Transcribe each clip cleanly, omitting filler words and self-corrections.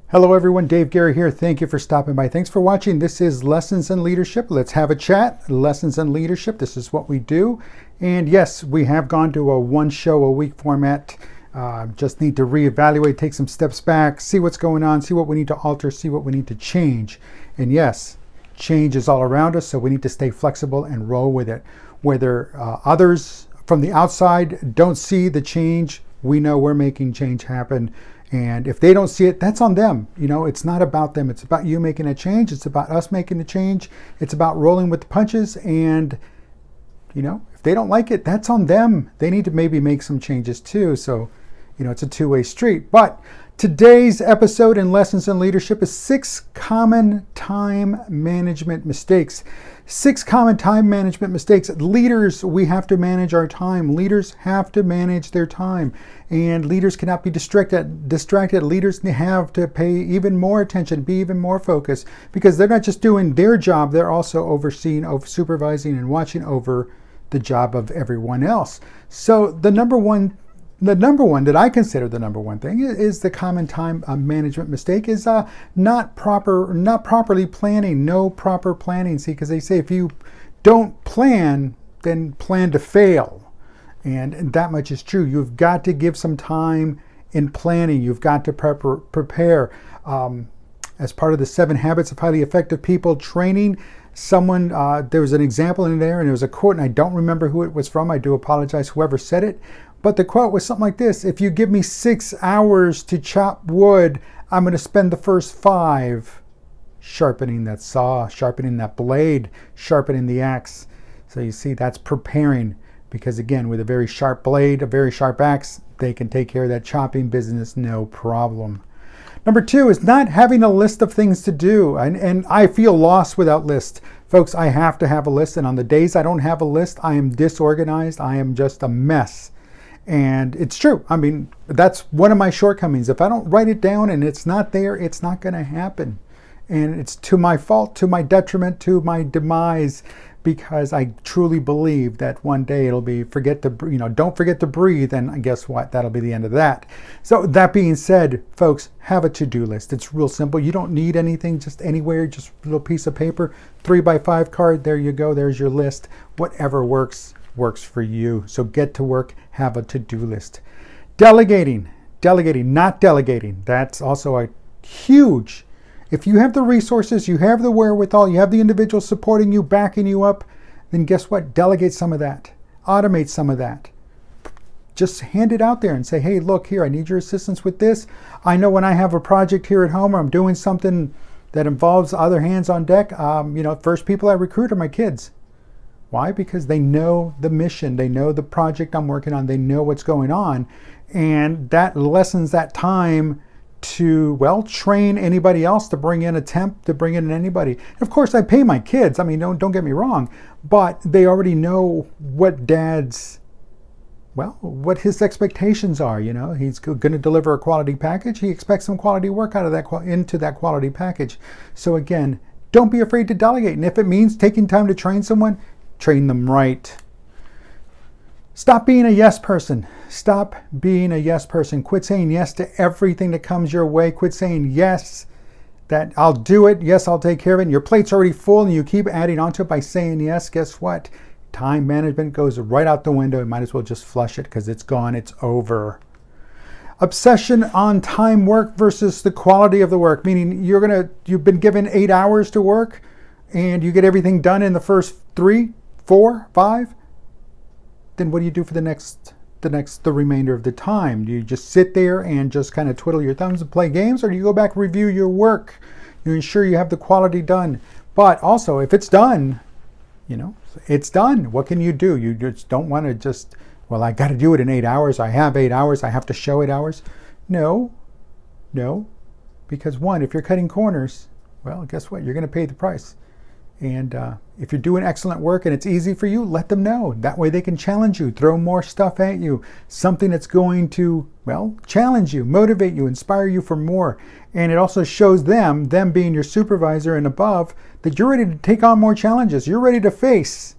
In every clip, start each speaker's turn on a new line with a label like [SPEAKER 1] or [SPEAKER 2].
[SPEAKER 1] Hello everyone, Dave Guerra here. Thank you for stopping by. Thanks for watching. This is Lessons in Leadership. Let's have a chat. Lessons in Leadership. This is what we do. And yes, we have gone to a one show a week format. Just need to reevaluate, take some steps back, see what's going on, see what we need to alter, see what we need to change. And yes, change is all around us, so we need to stay flexible and roll with it. Whether others from the outside don't see the change, we know we're making change happen. And if they don't see it, that's on them. You know, it's not about them. It's about you making a change. It's about us making a change. It's about rolling with the punches. And, you know, if they don't like it, that's on them. They need to maybe make some changes too. So, you know, it's a two-way street. But today's episode in Lessons in Leadership is 6 common time management mistakes. 6 common time management mistakes. Leaders, we have to manage our time. Leaders have to manage their time. And leaders cannot be distracted. Leaders have to pay even more attention, be even more focused, because they're not just doing their job, they're also overseeing, supervising, and watching over the job of everyone else. So the number one that I consider the number one thing is the common time management mistake is not properly planning, no proper planning. See, because they say if you don't plan, then plan to fail. And that much is true. You've got to give some time in planning. You've got to prepare. As part of the 7 Habits of Highly Effective People training, there was an example in there, and there was a quote, and I don't remember who it was from. I do apologize, whoever said it. But the quote was something like this: if you give me 6 hours to chop wood, I'm going to spend the first 5 sharpening that saw, sharpening that blade, sharpening the axe. So you see, that's preparing. Because again, with a very sharp blade, a very sharp axe, they can take care of that chopping business, no problem. Number 2 is not having a list of things to do. And I feel lost without lists. Folks, I have to have a list. And on the days I don't have a list, I am disorganized. I am just a mess. And it's true. I mean, that's one of my shortcomings. If I don't write it down and it's not there, it's not going to happen. And it's to my fault, to my detriment, to my demise, because I truly believe that one day it'll be don't forget to breathe, and guess what? That'll be the end of that. So that being said, folks, have a to-do list. It's real simple. You don't need anything just anywhere, just a little piece of paper, 3x5 card. There you go. There's your list. Whatever works for you. So get to work. Have a to-do list. Delegating, not delegating. That's also a huge. If you have the resources, you have the wherewithal, you have the individual supporting you, backing you up, then guess what? Delegate some of that. Automate some of that. Just hand it out there and say, hey, look here, I need your assistance with this. I know when I have a project here at home or I'm doing something that involves other hands on deck, first people I recruit are my kids. Why? Because they know the mission, they know the project I'm working on, they know what's going on, and that lessens that time to, train anybody else to bring in anybody. Of course, I pay my kids. I mean, don't get me wrong, but they already know what what his expectations are. You know, he's going to deliver a quality package. He expects some quality work out of that into that quality package. So again, don't be afraid to delegate. And if it means taking time to train someone, train them right. Stop being a yes person. Stop being a yes person. Quit saying yes to everything that comes your way. Quit saying yes, that I'll do it. Yes, I'll take care of it. And your plate's already full and you keep adding onto it by saying yes. Guess what? Time management goes right out the window. You might as well just flush it because it's gone. It's over. Obsession on time work versus the quality of the work. Meaning you've been given 8 hours to work and you get everything done in the first 3, 4, 5. Then what do you do for the remainder of the time? Do you just sit there and just kind of twiddle your thumbs and play games, or do you go back, review your work, you ensure you have the quality done? But also, if it's done, it's done. What can you do? You just don't want to I got to do it in 8 hours. I have 8 hours. I have to show 8 hours. No, because one, if you're cutting corners, guess what? You're going to pay the price. And if you're doing excellent work and it's easy for you, let them know. That way they can challenge you, throw more stuff at you, something that's going to, challenge you, motivate you, inspire you for more. And it also shows them being your supervisor and above, that you're ready to take on more challenges. You're ready to face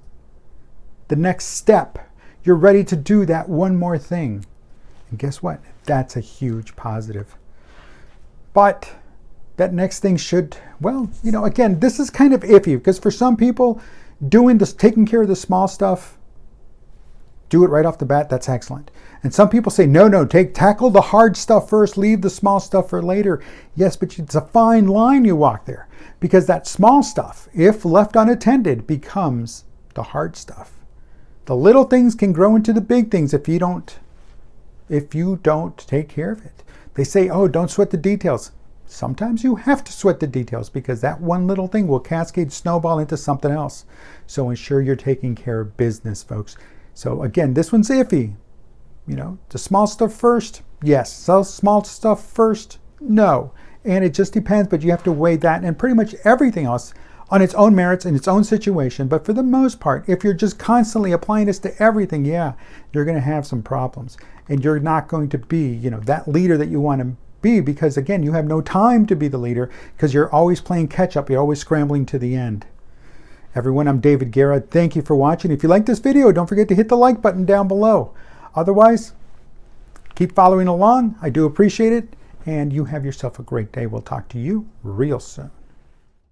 [SPEAKER 1] the next step. You're ready to do that one more thing. And guess what? That's a huge positive. But that next thing should, well, again, this is kind of iffy because for some people, doing this, taking care of the small stuff, do it right off the bat, that's excellent. And some people say, no, tackle the hard stuff first, leave the small stuff for later. Yes, but it's a fine line you walk there, because that small stuff, if left unattended, becomes the hard stuff. The little things can grow into the big things if you don't take care of it. They say, oh, don't sweat the details. Sometimes you have to sweat the details because that one little thing will cascade, snowball into something else. So ensure you're taking care of business, folks. So again, this one's iffy. The small stuff first, yes. So small stuff first, no. And it just depends, but you have to weigh that and pretty much everything else on its own merits in its own situation. But for the most part, if you're just constantly applying this to everything, yeah, you're going to have some problems. And you're not going to be, that leader that you want to be, because again, you have no time to be the leader because you're always playing catch up. You're always scrambling to the end. Everyone, I'm David Guerra. Thank you for watching. If you like this video, don't forget to hit the like button down below. Otherwise, keep following along. I do appreciate it. And you have yourself a great day. We'll talk to you real soon.